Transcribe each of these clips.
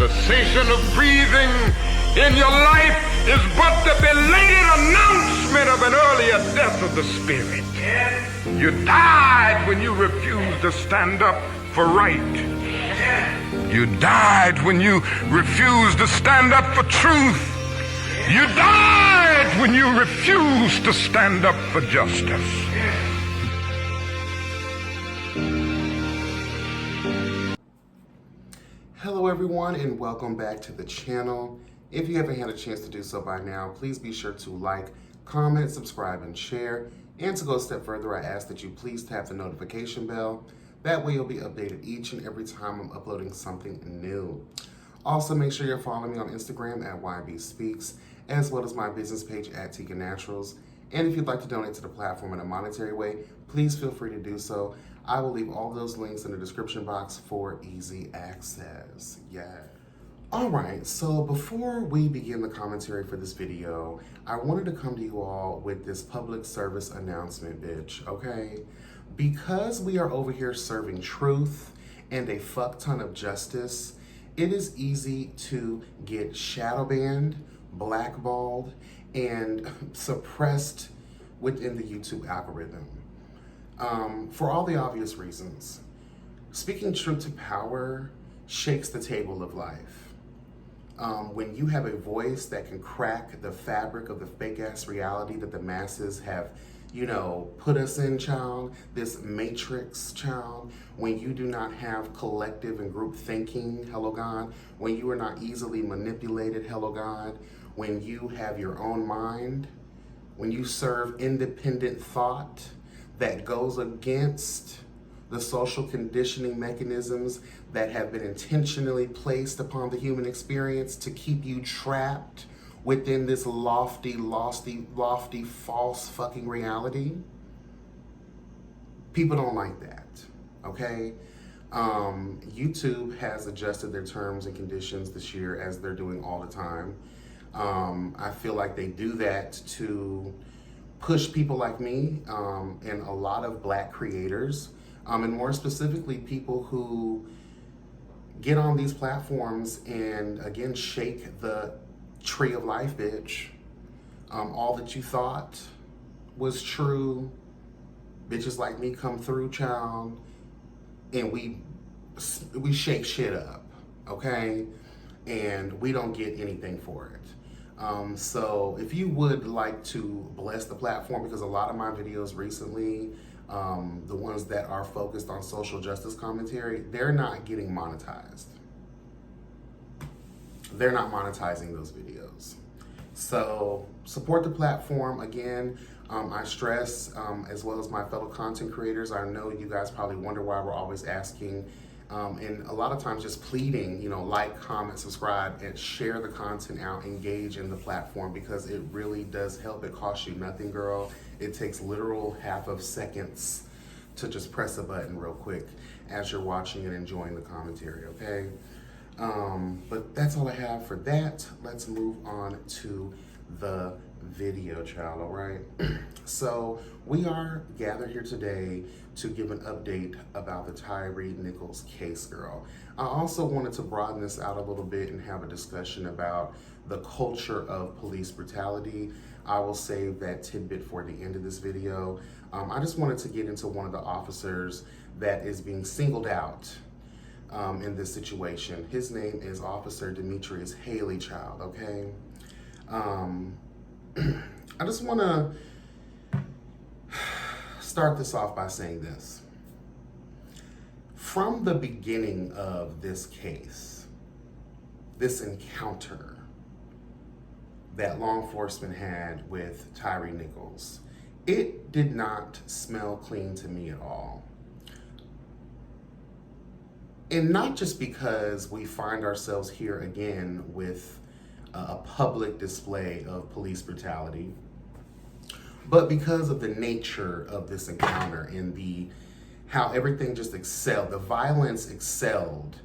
cessation of breathing in your life is but the belated announcement of an earlier death of the spirit. You died when you refused to stand up for right. You died when you refused to stand up for truth. You died when you refused to stand up for justice. Hello everyone, and welcome back to the channel. If you haven't had a chance to do so by now, please be sure to like, comment, subscribe, and share. And to go a step further, I ask that you please tap the notification bell. That way you'll be updated each and every time I'm uploading something new. Also, make sure you're following me on Instagram at YBSPEAKS, as well as my business page at Tyre Nichols. And if you'd like to donate to the platform in a monetary way, please feel free to do so. I will leave all those links in the description box for easy access. Yeah. All right, so before we begin the commentary for this video, I wanted to come to you all with this public service announcement, bitch, okay? Because we are over here serving truth and a fuck ton of justice, it is easy to get shadow banned, blackballed, and suppressed within the YouTube algorithm. For all the obvious reasons. Speaking truth to power shakes the table of life. When you have a voice that can crack the fabric of the fake-ass reality that the masses have, put us in, child, this matrix, child, when you do not have collective and group thinking, hello God, when you are not easily manipulated, hello God, when you have your own mind, when you serve independent thought that goes against the social conditioning mechanisms that have been intentionally placed upon the human experience to keep you trapped within this lofty, false fucking reality. People don't like that, okay? YouTube has adjusted their terms and conditions this year, as they're doing all the time. I feel like they do that to push people like me and a lot of Black creators, and more specifically people who get on these platforms and again shake the tree of life, bitch. All that you thought was true, bitches like me come through, child, and we shake shit up, okay? And we don't get anything for it. So if you would like to bless the platform, because a lot of my videos recently, the ones that are focused on social justice commentary, they're not getting monetized. They're not monetizing those videos. So support the platform. Again, I stress, as well as my fellow content creators, I know you guys probably wonder why we're always asking and a lot of times just pleading, like, comment, subscribe, and share the content out, engage in the platform, because it really does help. It costs you nothing, girl. It takes literal half of seconds to just press a button real quick as you're watching and enjoying the commentary, okay? But that's all I have for that. Let's move on to the video, child, all right? So we are gathered here today to give an update about the Tyre Nichols case, girl. I also wanted to broaden this out a little bit and have a discussion about the culture of police brutality. I will save that tidbit for the end of this video. I just wanted to get into one of the officers that is being singled out in this situation. His name is Officer Demetrius Haley, child, okay? I just want to start this off by saying this. From the beginning of this case, this encounter that law enforcement had with Tyre Nichols, it did not smell clean to me at all. And not just because we find ourselves here again with a public display of police brutality, but because of the nature of this encounter and how everything just excelled. The violence excelled.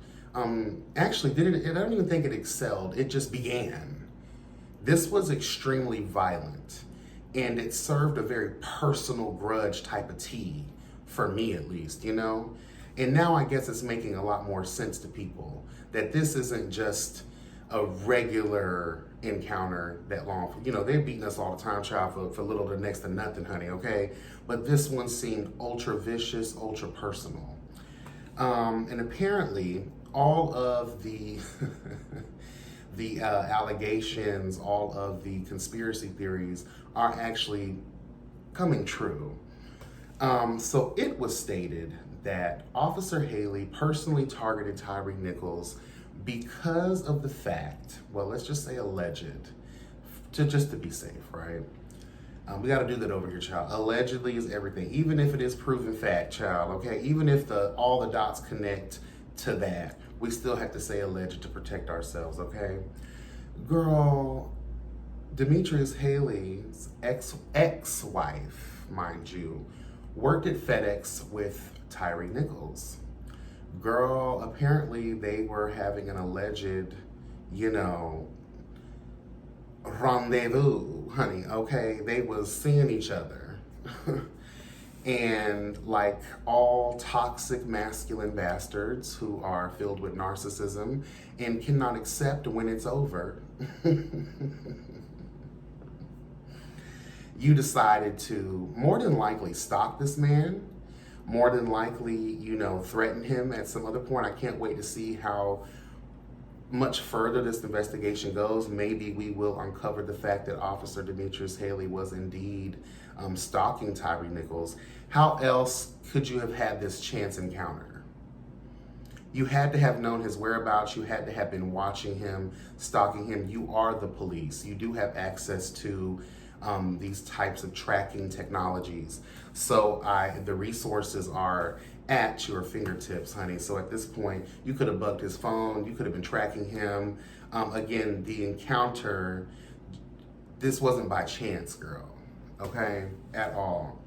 Actually, I don't even think it excelled. It just began. This was extremely violent, and it served a very personal grudge type of tea, for me at least, And now I guess it's making a lot more sense to people that this isn't just a regular encounter that long. You know, they're beating us all the time, child, for little to next to nothing, honey, okay? But this one seemed ultra vicious, ultra personal. And apparently, all of the the allegations, all of the conspiracy theories are actually coming true. So it was stated that Officer Haley personally targeted Tyre Nichols because of the fact, well, let's just say alleged, just to be safe, right? We got to do that over here, child. Allegedly is everything, even if it is proven fact, child, okay? Even if all the dots connect to that, we still have to say alleged to protect ourselves, okay? Girl, Demetrius Haley's ex-wife, mind you, worked at FedEx with Tyre Nichols. Girl, apparently they were having an alleged, rendezvous, honey, okay? They was seeing each other. And like all toxic masculine bastards who are filled with narcissism and cannot accept when it's over, you decided to more than likely stalk this man, more than likely, threaten him at some other point. I can't wait to see how much further this investigation goes. Maybe we will uncover the fact that Officer Demetrius Haley was indeed stalking Tyre Nichols. How else could you have had this chance encounter? You had to have known his whereabouts. You had to have been watching him, stalking him. You are the police. You do have access to these types of tracking technologies. So the resources are at your fingertips, honey. So at this point, you could have bugged his phone. You could have been tracking him. Again, the encounter, this wasn't by chance, girl, okay, at all.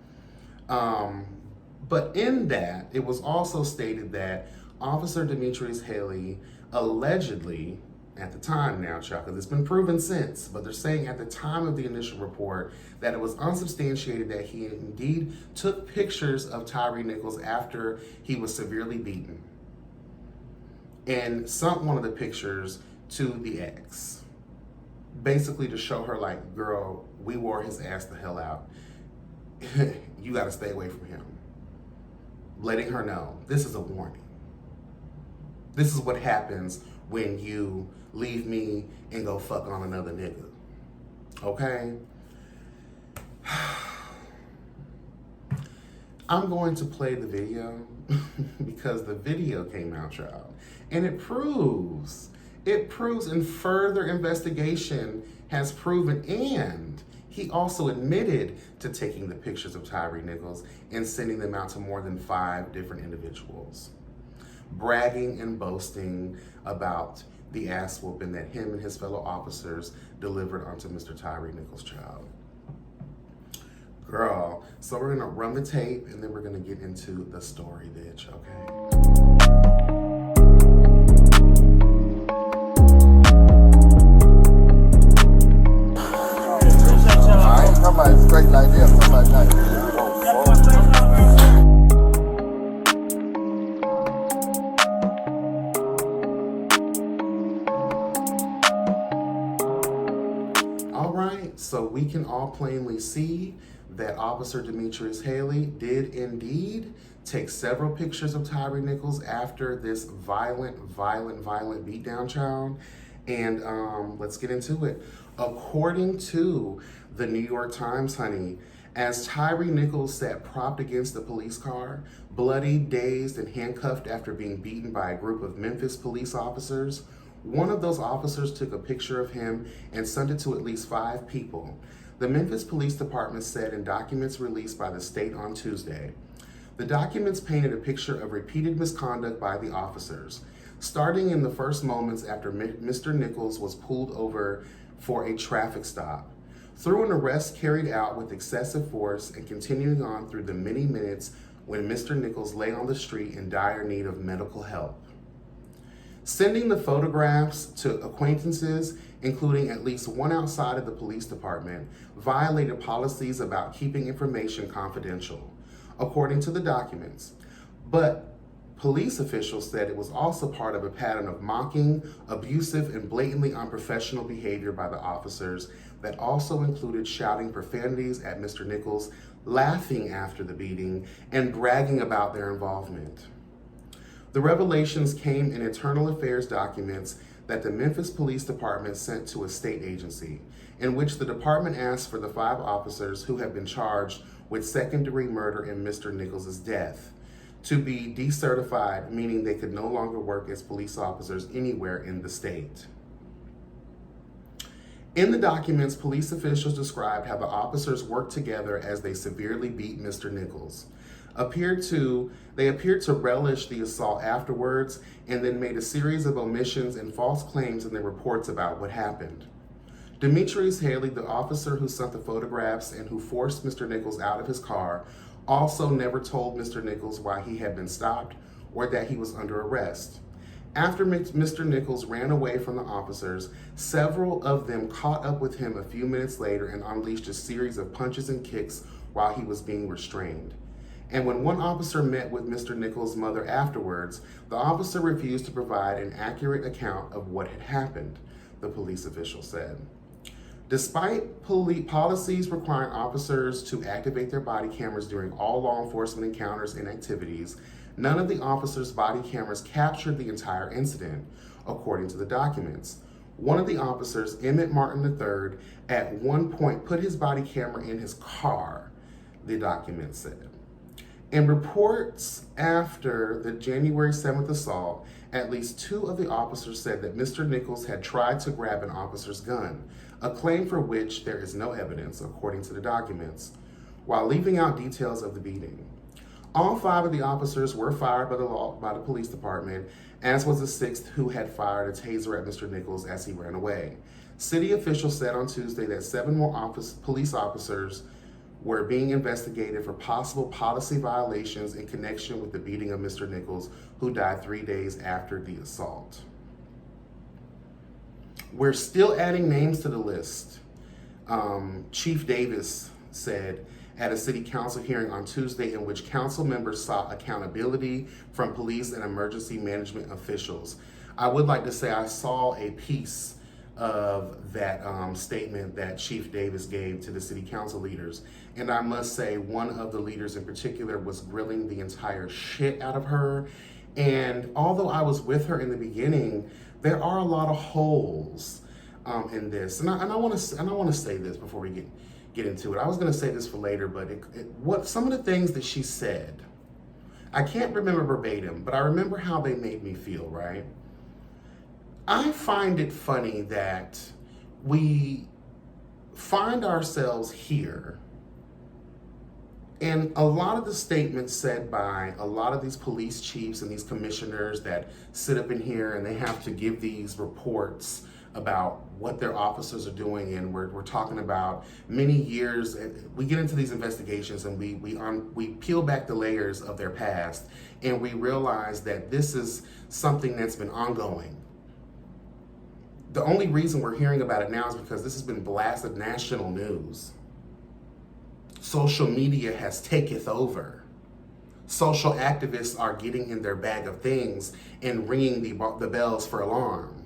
But in that, it was also stated that Officer Demetrius Haley allegedly, at the time now, Chuck, because it's been proven since, but they're saying at the time of the initial report that it was unsubstantiated that he indeed took pictures of Tyre Nichols after he was severely beaten and sent one of the pictures to the ex, basically to show her, like, girl, we wore his ass the hell out. You got to stay away from him. Letting her know, this is a warning. This is what happens when you leave me and go fuck on another nigga. Okay? I'm going to play the video because the video came out, child. And it proves, and further investigation has proven, and he also admitted to taking the pictures of Tyre Nichols and sending them out to more than 5 different individuals, bragging and boasting about the ass whooping that him and his fellow officers delivered onto Mr. Tyre Nichols' child. Girl, so we're gonna run the tape and then we're gonna get into the story, bitch, okay? Somebody straight like this, somebody like this. All right, so we can all plainly see that Officer Demetrius Haley did indeed take several pictures of Tyre Nichols after this violent beatdown, child. And let's get into it. According to the New York Times, honey, as Tyre Nichols sat propped against the police car, bloody, dazed, and handcuffed after being beaten by a group of Memphis police officers, one of those officers took a picture of him and sent it to at least 5 people. The Memphis Police Department said in documents released by the state on Tuesday. The documents painted a picture of repeated misconduct by the officers, starting in the first moments after Mr. Nichols was pulled over for a traffic stop, through an arrest carried out with excessive force, and continuing on through the many minutes when Mr. Nichols lay on the street in dire need of medical help. Sending the photographs to acquaintances, including at least one outside of the police department, violated policies about keeping information confidential, according to the documents. But Police officials said it was also part of a pattern of mocking, abusive, and blatantly unprofessional behavior by the officers that also included shouting profanities at Mr. Nichols, laughing after the beating, and bragging about their involvement. The revelations came in internal affairs documents that the Memphis Police Department sent to a state agency, in which the department asked for the 5 officers who have been charged with second-degree murder in Mr. Nichols' death to be decertified, meaning they could no longer work as police officers anywhere in the state. In the documents, police officials described how the officers worked together as they severely beat Mr. Nichols. They appeared to relish the assault afterwards and then made a series of omissions and false claims in their reports about what happened. Demetrius Haley, the officer who sent the photographs and who forced Mr. Nichols out of his car, also never told Mr. Nichols why he had been stopped or that he was under arrest. After Mr. Nichols ran away from the officers, several of them caught up with him a few minutes later and unleashed a series of punches and kicks while he was being restrained. And when one officer met with Mr. Nichols' mother afterwards, the officer refused to provide an accurate account of what had happened, the police official said. Despite policies requiring officers to activate their body cameras during all law enforcement encounters and activities, none of the officers' body cameras captured the entire incident, according to the documents. One of the officers, Emmett Martin III, at one point put his body camera in his car, the document said. In reports after the January 7th assault, at least 2 of the officers said that Mr. Nichols had tried to grab an officer's gun, a claim for which there is no evidence, according to the documents, while leaving out details of the beating. All 5 of the officers were fired by the police department, as was the 6th, who had fired a taser at Mr. Nichols as he ran away. City officials said on Tuesday that 7 more police officers were being investigated for possible policy violations in connection with the beating of Mr. Nichols, who died 3 days after the assault. We're still adding names to the list. Chief Davis said at a city council hearing on Tuesday, in which council members sought accountability from police and emergency management officials. I would like to say I saw a piece of that statement that Chief Davis gave to the city council leaders. And I must say, one of the leaders in particular was grilling the entire shit out of her. And although I was with her in the beginning, there are a lot of holes in this. And I want to say this before we get into it. I was going to say this for later, but what some of the things that she said, I can't remember verbatim, but I remember how they made me feel, right? I find it funny that we find ourselves here, and a lot of the statements said by a lot of these police chiefs and these commissioners that sit up in here and they have to give these reports about what their officers are doing, and we're talking about many years. We get into these investigations and we peel back the layers of their past, and we realize that this is something that's been ongoing. The only reason we're hearing about it now is because this has been blasted national news. Social media has taketh over. Social activists are getting in their bag of things and ringing the bells for alarm.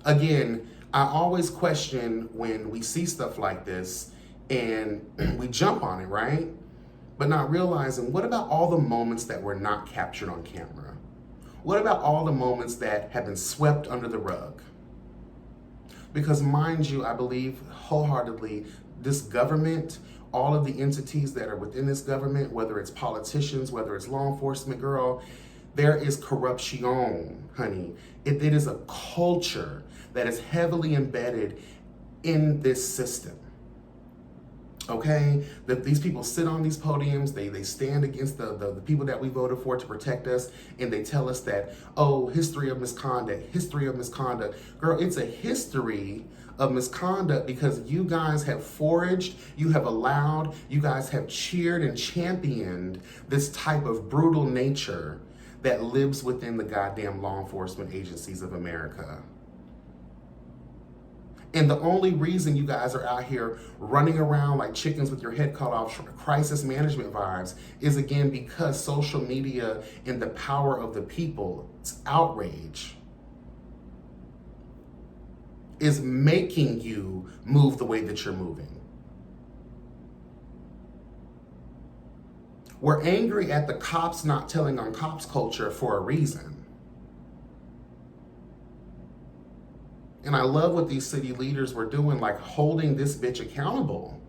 Again, I always question when we see stuff like this and we jump on it, right? But not realizing, what about all the moments that were not captured on camera? What about all the moments that have been swept under the rug? Because mind you, I believe wholeheartedly, this government, all of the entities that are within this government, whether it's politicians, whether it's law enforcement, girl, there is corruption, honey. It is a culture that is heavily embedded in this system. Okay, that these people sit on these podiums, they stand against the people that we voted for to protect us, and they tell us that, oh, history of misconduct. Girl, it's a history of misconduct because you guys have foraged, you have allowed, you guys have cheered and championed this type of brutal nature that lives within the goddamn law enforcement agencies of America. And the only reason you guys are out here running around like chickens with your head cut off, crisis management vibes, is again because social media and the power of the people's outrage is making you move the way that you're moving. We're angry at the cops not telling on cops culture for a reason. And I love what these city leaders were doing, like holding this bitch accountable.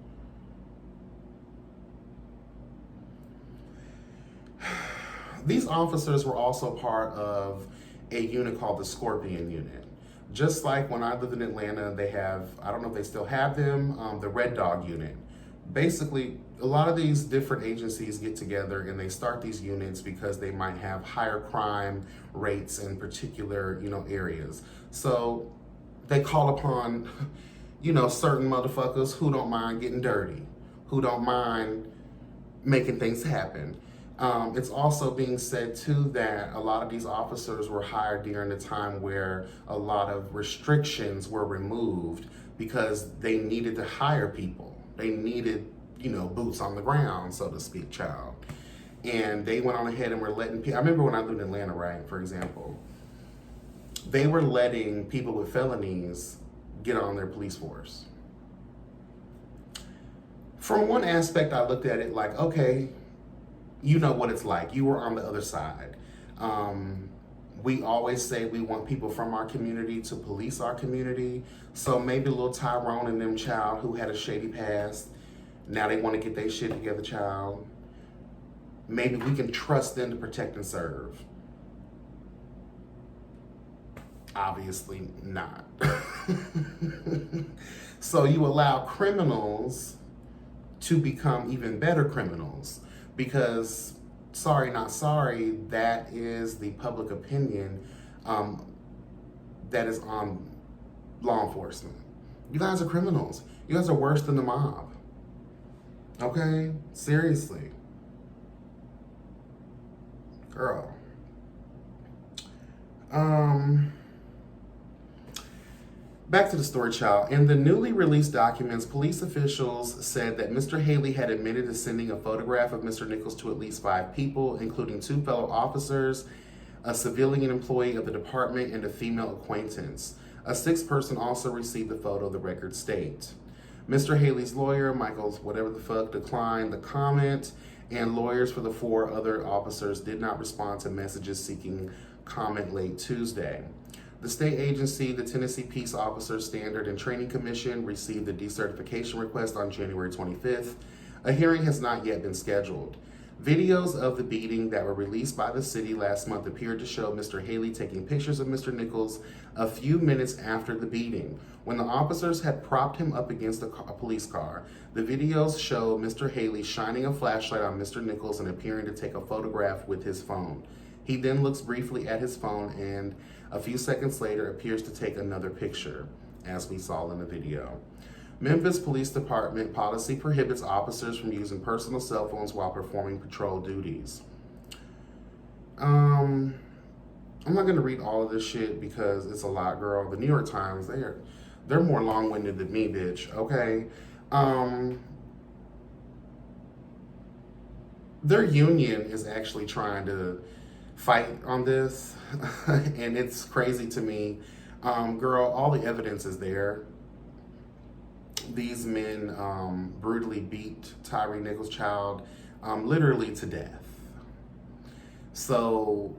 These officers were also part of a unit called the Scorpion Unit. Just like when I lived in Atlanta, they have, I don't know if they still have them, the Red Dog Unit. Basically, a lot of these different agencies get together and they start these units because they might have higher crime rates in particular, areas. So they call upon, certain motherfuckers who don't mind getting dirty, who don't mind making things happen. It's also being said too that a lot of these officers were hired during the time where a lot of restrictions were removed because they needed to hire people. They needed, boots on the ground, so to speak, child. And they went on ahead and were letting people, I remember when I lived in Atlanta, right, for example, they were letting people with felonies get on their police force. From one aspect, I looked at it like, okay, you know what it's like. You were on the other side. We always say we want people from our community to police our community. So maybe little Tyrone and them child who had a shady past, now they want to get their shit together, child. Maybe we can trust them to protect and serve. Obviously not. So you allow criminals to become even better criminals because, sorry, not sorry, that is the public opinion that is on law enforcement. You guys are criminals. You guys are worse than the mob. Okay? Seriously. Girl. Back to the story, child. In the newly released documents, police officials said that Mr. Haley had admitted to sending a photograph of Mr. Nichols to at least 5 people, including 2 fellow officers, a civilian employee of the department, and a female acquaintance. A 6th person also received the photo, the records state. Mr. Haley's lawyer, Michael's whatever the fuck, declined the comment, and lawyers for the 4 other officers did not respond to messages seeking comment late Tuesday. The state agency, the Tennessee Peace Officers Standard and Training Commission, received the decertification request on January 25th. A hearing has not yet been scheduled. Videos of the beating that were released by the city last month appeared to show Mr. Haley taking pictures of Mr. Nichols a few minutes after the beating. When the officers had propped him up against a police car, the videos show Mr. Haley shining a flashlight on Mr. Nichols and appearing to take a photograph with his phone. He then looks briefly at his phone and a few seconds later appears to take another picture, as we saw in the video. Memphis Police Department policy prohibits officers from using personal cell phones while performing patrol duties. I'm not going to read all of this shit because it's a lot, girl. The New York Times, they're more long-winded than me, bitch, okay? Their union is actually trying to fight on this, and it's crazy to me. Girl, all the evidence is there. These men brutally beat Tyre Nichols' child literally to death. So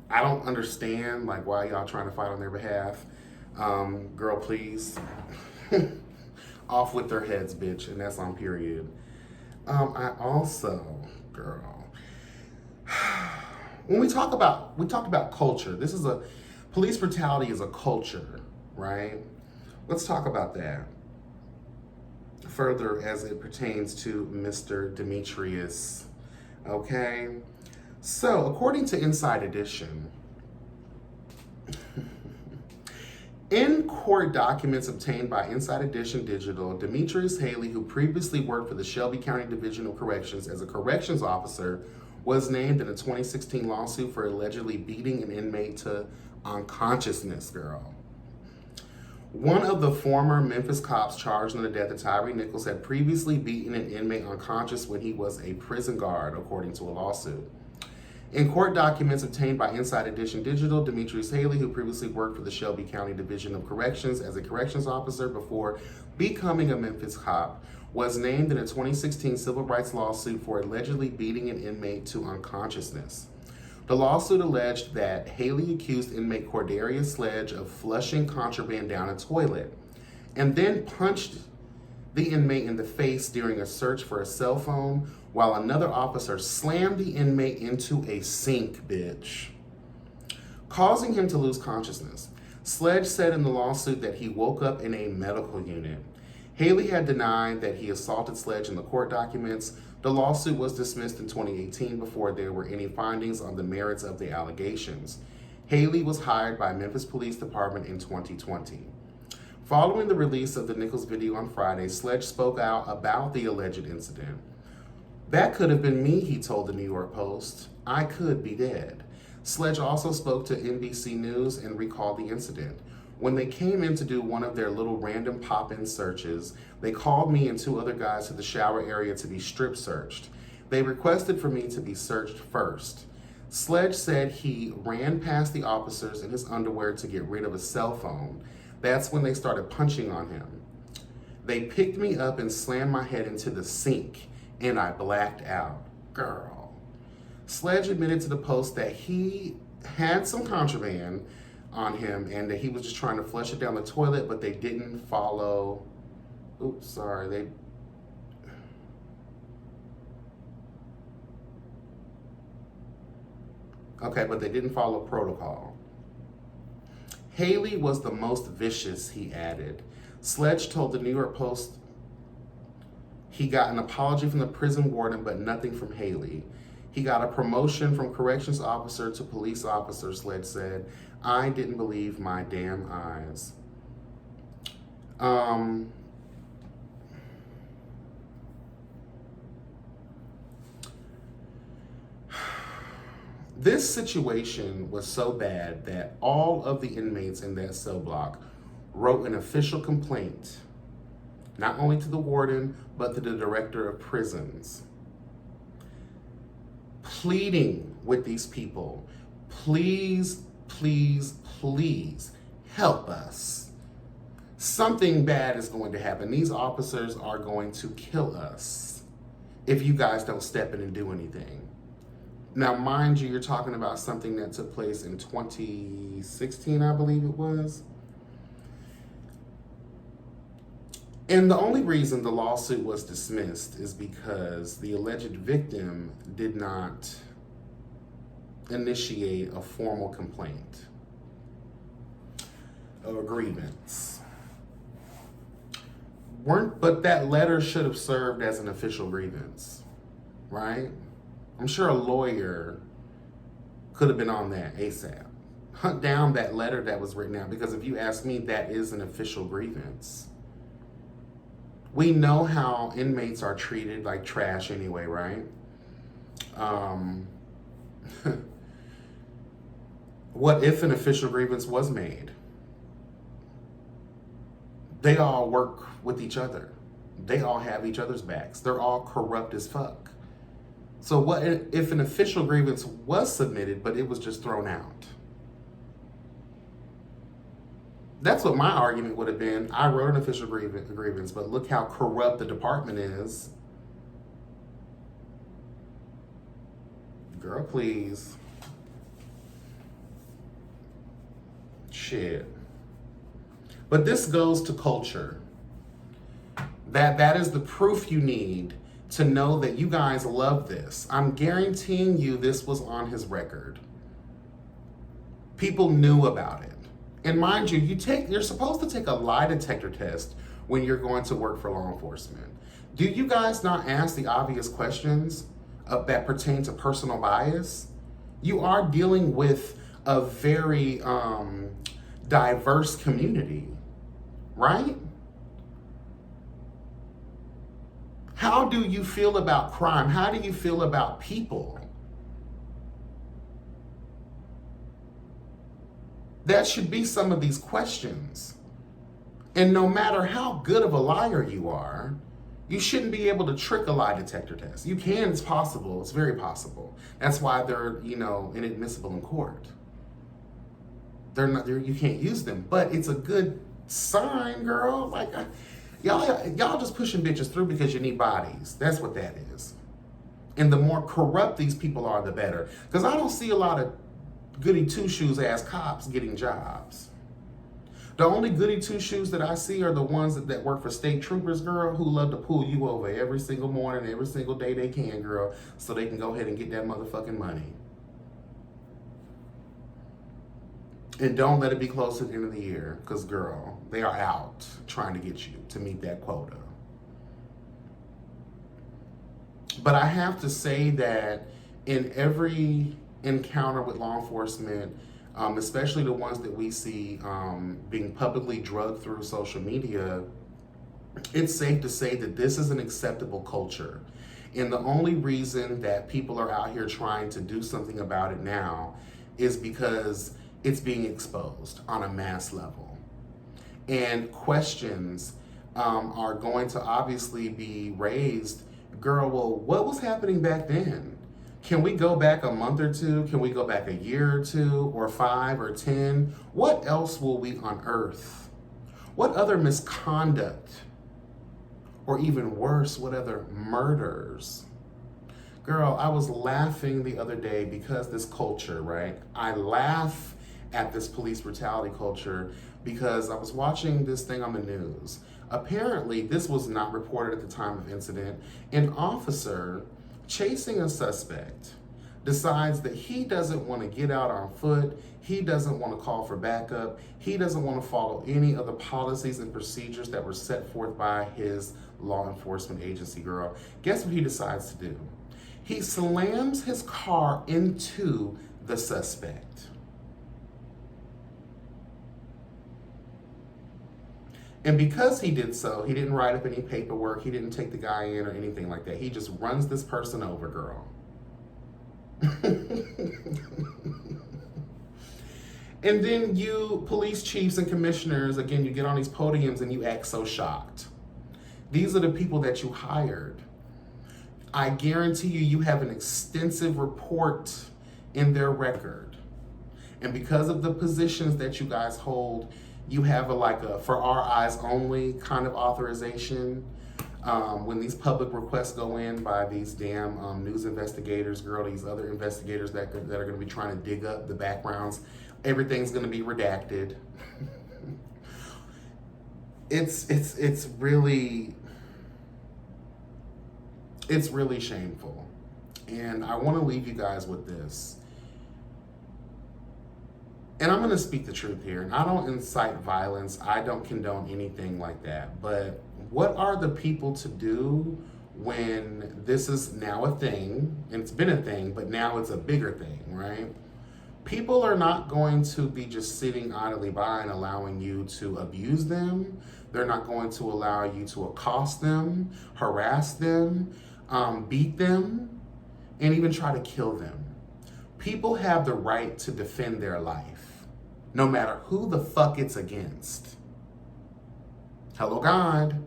I don't understand why y'all trying to fight on their behalf. Girl, please. Off with their heads, bitch, and that's on period. I also, girl, when we talked about culture. This is police brutality is a culture, right? Let's talk about that further as it pertains to Mr. Demetrius, okay? So, according to Inside Edition, in court documents obtained by Inside Edition Digital, Demetrius Haley, who previously worked for the Shelby County Division of Corrections as a corrections officer, was named in a 2016 lawsuit for allegedly beating an inmate to unconsciousness, girl. One of the former Memphis cops charged in the death of Tyre Nichols had previously beaten an inmate unconscious when he was a prison guard, according to a lawsuit. In court documents obtained by Inside Edition Digital, Demetrius Haley, who previously worked for the Shelby County Division of Corrections as a corrections officer before becoming a Memphis cop, was named in a 2016 civil rights lawsuit for allegedly beating an inmate to unconsciousness. The lawsuit alleged that Haley accused inmate Corderia Sledge of flushing contraband down a toilet and then punched the inmate in the face during a search for a cell phone, while another officer slammed the inmate into a sink, bitch, causing him to lose consciousness. Sledge said in the lawsuit that he woke up in a medical unit. Haley had denied that he assaulted Sledge in the court documents. The lawsuit was dismissed in 2018 before there were any findings on the merits of the allegations. Haley was hired by Memphis Police Department in 2020. Following the release of the Nichols video on Friday, Sledge spoke out about the alleged incident. "That could have been me," he told the New York Post. "I could be dead." Sledge also spoke to NBC News and recalled the incident. "When they came in to do one of their little random pop-in searches, they called me and two other guys to the shower area to be strip searched. They requested for me to be searched first." Sledge said he ran past the officers in his underwear to get rid of a cell phone. That's when they started punching on him. "They picked me up and slammed my head into the sink, and I blacked out." Girl. Sledge admitted to the Post that he had some contraband on him and that he was just trying to flush it down the toilet, but they didn't follow. Oops, sorry. But they didn't follow protocol. Haley was the most vicious, he added. Sledge told the New York Post he got an apology from the prison warden, but nothing from Haley. He got a promotion from corrections officer to police officer, Sledge said. "I didn't believe my damn eyes." This situation was so bad that all of the inmates in that cell block wrote an official complaint, not only to the warden, but to the director of prisons, pleading with these people, please, please, please help us. Something bad is going to happen. These officers are going to kill us if you guys don't step in and do anything. Now, mind you, you're talking about something that took place in 2016, I believe it was. And the only reason the lawsuit was dismissed is because the alleged victim did not initiate a formal complaint or grievance. But that letter should have served as an official grievance, right? I'm sure a lawyer could have been on that ASAP. Hunt down that letter that was written out, because if you ask me, that is an official grievance. We know how inmates are treated like trash anyway, right? What if an official grievance was made? They all work with each other. They all have each other's backs. They're all corrupt as fuck. So what if an official grievance was submitted, but it was just thrown out? That's what my argument would have been. I wrote an official grievance, but look how corrupt the department is. Girl, please. Shit. But this goes to culture. That is the proof you need to know that you guys love this. I'm guaranteeing you this was on his record. People knew about it. And mind you, you're supposed to take a lie detector test when you're going to work for law enforcement. Do you guys not ask the obvious questions that pertain to personal bias? You are dealing with a very diverse community, right? How do you feel about crime? How do you feel about people? That should be some of these questions. And no matter how good of a liar you are, you shouldn't be able to trick a lie detector test. You can, it's possible, it's very possible. That's why they're, inadmissible in court. You can't use them, but it's a good sign, girl. Like, y'all just pushing bitches through because you need bodies. That's what that is. And the more corrupt these people are, the better. Because I don't see a lot of goody two-shoes ass cops getting jobs. The only goody two-shoes that I see are the ones that work for state troopers, girl, who love to pull you over every single morning, every single day they can, girl, so they can go ahead and get that motherfucking money. And don't let it be close to the end of the year, because, girl, they are out trying to get you to meet that quota. But I have to say that in every encounter with law enforcement, especially the ones that we see being publicly drugged through social media, it's safe to say that this is an acceptable culture. And the only reason that people are out here trying to do something about it now is because it's being exposed on a mass level. And questions are going to obviously be raised. Girl, well, what was happening back then? Can we go back a month or two? Can we go back a year or two, or 5 or 10? What else will we unearth? What other misconduct, or even worse, what other murders? Girl, I was laughing the other day because this culture, right? I laugh at this police brutality culture because I was watching this thing on the news. Apparently, this was not reported at the time of incident. An officer chasing a suspect decides that he doesn't want to get out on foot, he doesn't want to call for backup, he doesn't want to follow any of the policies and procedures that were set forth by his law enforcement agency, girl. Guess what he decides to do? He slams his car into the suspect. And because he did so, he didn't write up any paperwork, he didn't take the guy in or anything like that. He just runs this person over, girl. And then you police chiefs and commissioners, again, you get on these podiums and you act so shocked. These are the people that you hired. I guarantee you have an extensive report in their record. And because of the positions that you guys hold, you have a for our eyes only kind of authorization. When these public requests go in by these damn news investigators, girl, these other investigators that are going to be trying to dig up the backgrounds, everything's going to be redacted. It's really shameful. And I want to leave you guys with this. And I'm going to speak the truth here. And I don't incite violence. I don't condone anything like that. But what are the people to do when this is now a thing? And it's been a thing, but now it's a bigger thing, right? People are not going to be just sitting idly by and allowing you to abuse them. They're not going to allow you to accost them, harass them, beat them, and even try to kill them. People have the right to defend their life, no matter who the fuck it's against. Hello, God.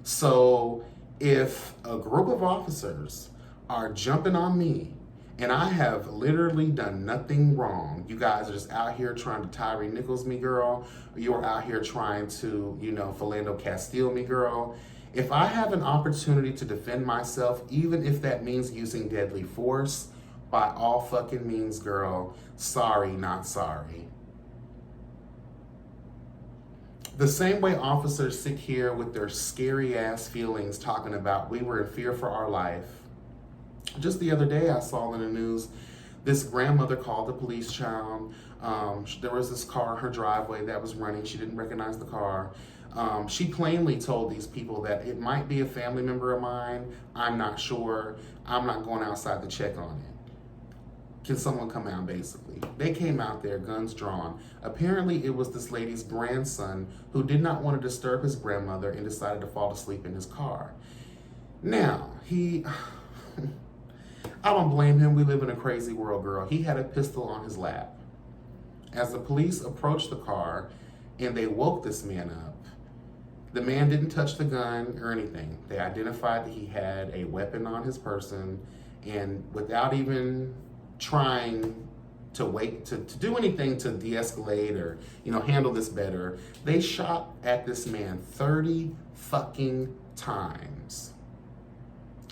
So if a group of officers are jumping on me and I have literally done nothing wrong, you guys are just out here trying to Tyre Nichols me, girl, you're out here trying to, Philando Castile me, girl. If I have an opportunity to defend myself, even if that means using deadly force, by all fucking means, girl, sorry, not sorry. The same way officers sit here with their scary ass feelings talking about we were in fear for our life. Just the other day I saw in the news, this grandmother called the police child. There was this car in her driveway that was running. She didn't recognize the car. She plainly told these people that it might be a family member of mine. I'm not sure. I'm not going outside to check on it. Can someone come out, basically? They came out there, guns drawn. Apparently, it was this lady's grandson who did not want to disturb his grandmother and decided to fall asleep in his car. Now, I don't blame him. We live in a crazy world, girl. He had a pistol on his lap. As the police approached the car and they woke this man up. The man didn't touch the gun or anything. They identified that he had a weapon on his person, and without even trying to wait to do anything to de-escalate or, handle this better, they shot at this man 30 fucking times.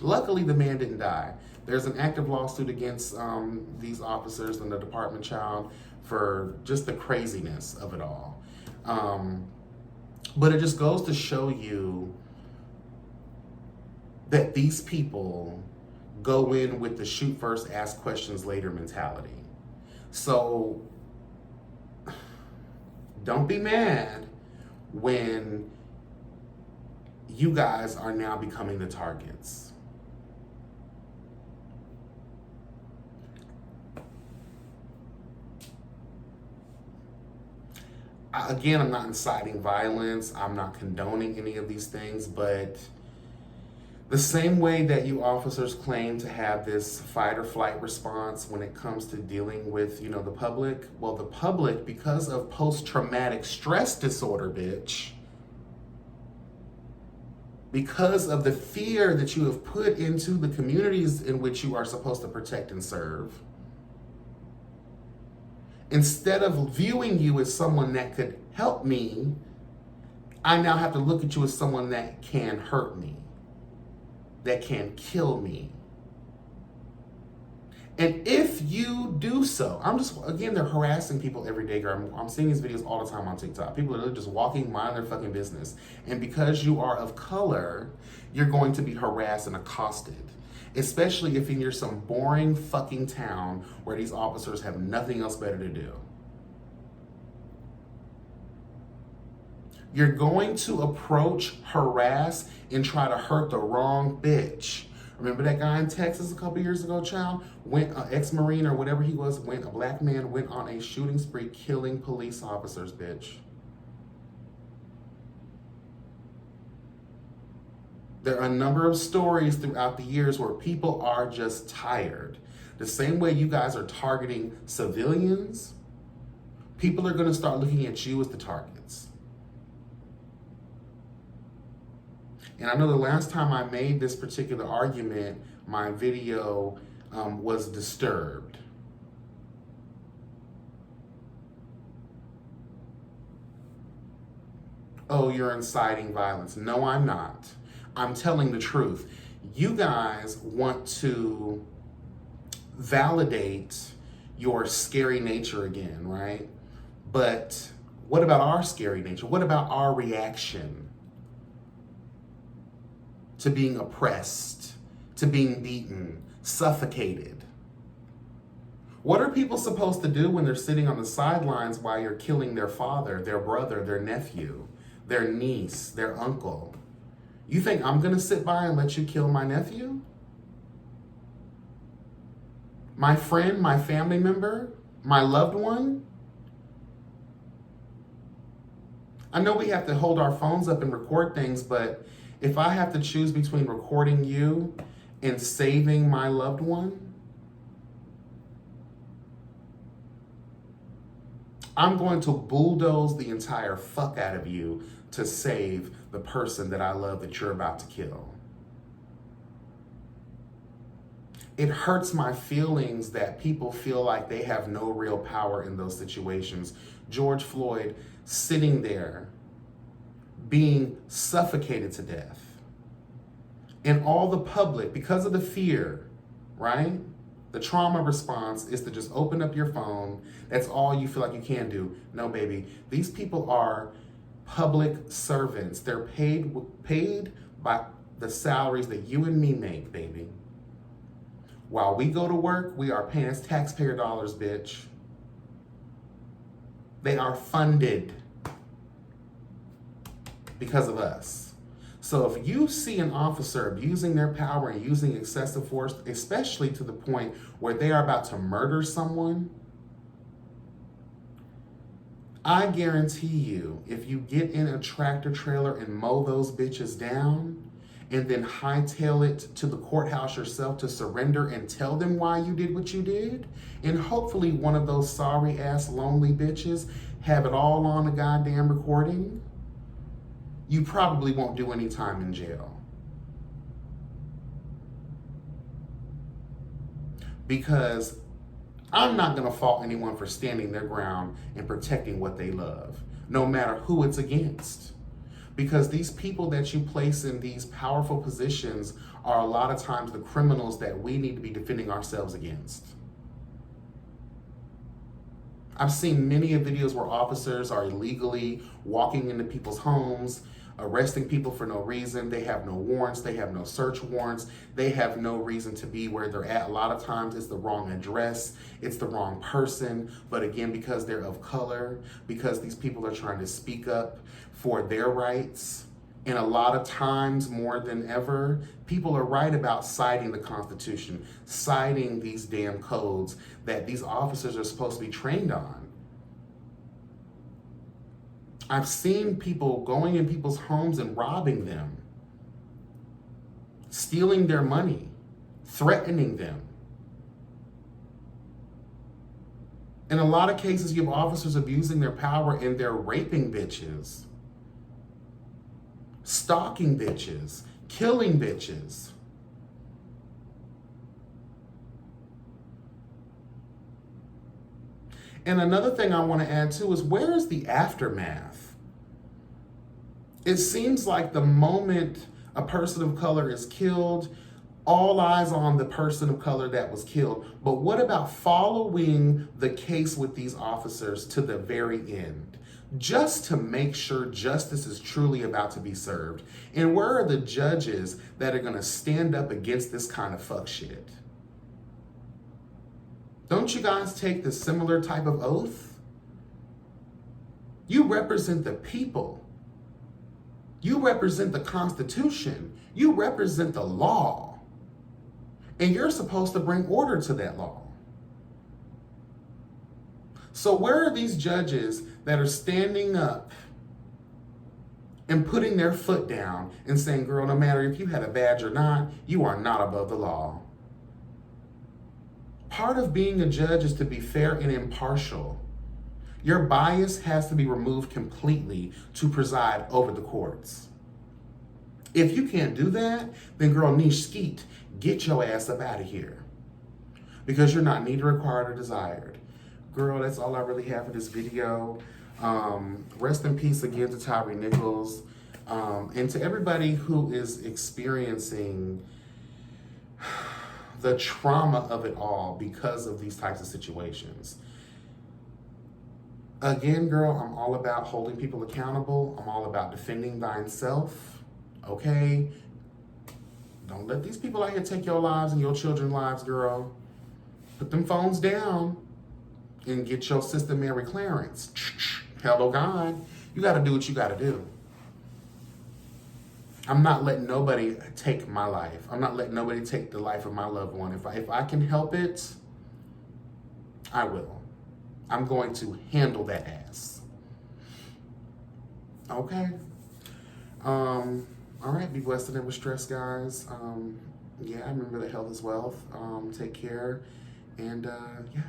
Luckily, the man didn't die. There's an active lawsuit against these officers and the department child for just the craziness of it all. But it just goes to show you that these people go in with the shoot first, ask questions later mentality. So don't be mad when you guys are now becoming the targets. Again, I'm not inciting violence. I'm not condoning any of these things, but the same way that you officers claim to have this fight or flight response when it comes to dealing with, the public, well, the public, because of post-traumatic stress disorder, bitch, because of the fear that you have put into the communities in which you are supposed to protect and serve, instead of viewing you as someone that could help me, I now have to look at you as someone that can hurt me, that can kill me. And if you do so, they're harassing people every day, girl. I'm seeing these videos all the time on TikTok. People are literally just walking, mind their fucking business. And because you are of color, you're going to be harassed and accosted. Especially if you're some boring fucking town where these officers have nothing else better to do. You're going to approach, harass, and try to hurt the wrong bitch. Remember that guy in Texas a couple years ago, child? Went an ex-Marine or whatever he was, a black man went on a shooting spree killing police officers, bitch. There are a number of stories throughout the years where people are just tired. The same way you guys are targeting civilians, people are going to start looking at you as the targets. And I know the last time I made this particular argument, my video was disturbed. Oh, you're inciting violence. No, I'm not. I'm telling the truth. You guys want to validate your scary nature again, right? But what about our scary nature? What about our reaction to being oppressed, to being beaten, suffocated? What are people supposed to do when they're sitting on the sidelines while you're killing their father, their brother, their nephew, their niece, their uncle? You think I'm gonna sit by and let you kill my nephew? My friend, my family member, my loved one? I know we have to hold our phones up and record things, but if I have to choose between recording you and saving my loved one, I'm going to bulldoze the entire fuck out of you to save the person that I love that you're about to kill. It hurts my feelings that people feel like they have no real power in those situations. George Floyd sitting there being suffocated to death. And all the public, because of the fear, right? The trauma response is to just open up your phone. That's all you feel like you can do. No, baby. These people are public servants. They're paid by the salaries that you and me make, baby. While we go to work, we are paying taxpayer dollars, bitch. They are funded because of us. So if you see an officer abusing their power and using excessive force, especially to the point where they are about to murder someone, I guarantee you, if you get in a tractor trailer and mow those bitches down and then hightail it to the courthouse yourself to surrender and tell them why you did what you did, and hopefully one of those sorry ass lonely bitches have it all on a goddamn recording, you probably won't do any time in jail. Because I'm not going to fault anyone for standing their ground and protecting what they love, no matter who it's against. Because these people that you place in these powerful positions are a lot of times the criminals that we need to be defending ourselves against. I've seen many of videos where officers are illegally walking into people's homes, arresting people for no reason. They have no warrants. They have no search warrants. They have no reason to be where they're at. A lot of times it's the wrong address. It's the wrong person. But again, because they're of color, because these people are trying to speak up for their rights, and a lot of times more than ever, people are right about citing the Constitution, citing these damn codes that these officers are supposed to be trained on. I've seen people going in people's homes and robbing them, stealing their money, threatening them. In a lot of cases, you have officers abusing their power and they're raping bitches, stalking bitches, killing bitches. And another thing I want to add too is, where is the aftermath? It seems like the moment a person of color is killed, all eyes on the person of color that was killed. But what about following the case with these officers to the very end, just to make sure justice is truly about to be served? And where are the judges that are going to stand up against this kind of fuck shit? Don't you guys take the similar type of oath? You represent the people. You represent the Constitution. You represent the law. And you're supposed to bring order to that law. So where are these judges that are standing up and putting their foot down and saying, girl, no matter if you had a badge or not, you are not above the law? Part of being a judge is to be fair and impartial. Your bias has to be removed completely to preside over the courts. If you can't do that, then girl, niche skeet, get your ass up out of here. Because you're not needed, required, or desired. Girl, that's all I really have for this video. Rest in peace again to Tyre Nichols. And to everybody who is experiencing the trauma of it all because of these types of situations. Again, girl, I'm all about holding people accountable. I'm all about defending thyself, okay? Don't let these people out here take your lives and your children's lives, girl. Put them phones down and get your sister Mary Clarence. Hello, God. You got to do what you got to do. I'm not letting nobody take my life. I'm not letting nobody take the life of my loved one. If I can help it, I will. I'm going to handle that ass. Okay? All right, be blessed and never stress, guys. Yeah, remember that health is wealth. Take care. And yeah.